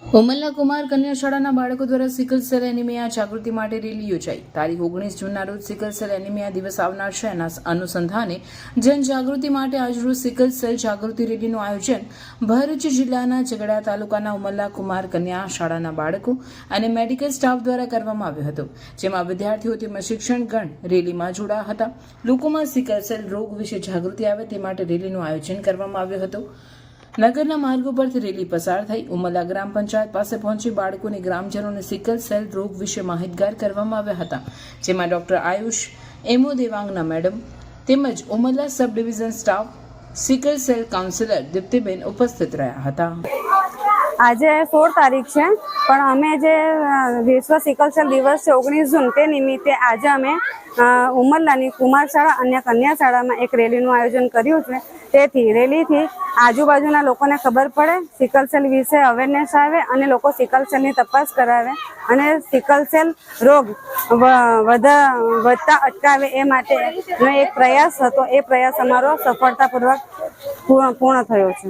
ઉમલ્લા કુમાર કન્યા શાળાના બાળકો દ્વારા સિકલ સેલ એનિમિયા જાગૃતિ માટે રેલી યોજાઈ। તારીખ 19 જૂનના રોજ સિકલ સેલ એનિમિયા દિવસ આવનાર છે। એના અનુસંધાને જનજાગૃતિ માટે આજરોજ સિકલ સેલ જાગૃતિ રેલીનું આયોજન ભરૂચ જિલ્લાના ઝઘડા તાલુકાના ઉમલ્લા કુમાર કન્યા શાળાના બાળકો અને મેડિકલ સ્ટાફ દ્વારા કરવામાં આવ્યો હતો, જેમાં વિદ્યાર્થીઓ તેમજ શિક્ષણગણ રેલીમાં જોડાયા હતા। લોકોમાં સિકલ સેલ રોગ વિશે જાગૃતિ આવે તે માટે રેલીનું આયોજન કરવામાં આવ્યું હતું। નગરના માર્ગો પરથી રેલી પસાર થઈ ઉમલ્લા ગ્રામ પંચાયત પાસે પહોંચી બાળકોને ગ્રામજનોને સિકલ સેલ રોગ વિશે માહિતગાર કરવામાં આવ્યા હતા, જેમાં ડોક્ટર આયુષ એમો દેવાંગના મેડમ તેમજ Umallah sub division staff, sickle cell counsellor દીપ્તિબેન ઉપસ્થિત રહ્યા હતા। આજે 16 તારીખ છે, પણ અમે જે વિશ્વ સિકલ સેલ દિવસ છે 19 જૂન તે નિમિત્તે આજે અમે ઉમલ્લાની કુમાર શાળા અને કન્યા શાળામાં એક રેલીનું આયોજન કર્યું છે। તેથી રેલીથી આજુબાજુના લોકોને ખબર પડે, સિકલ સેલ વિશે અવેરનેસ આવે અને લોકો સિકલ સેલની તપાસ કરાવે અને સિકલ સેલ રોગ વધતા અટકાવે એ માટેનો એક પ્રયાસ હતો। એ પ્રયાસ અમારો સફળતાપૂર્વક પૂર્ણ થયો છે।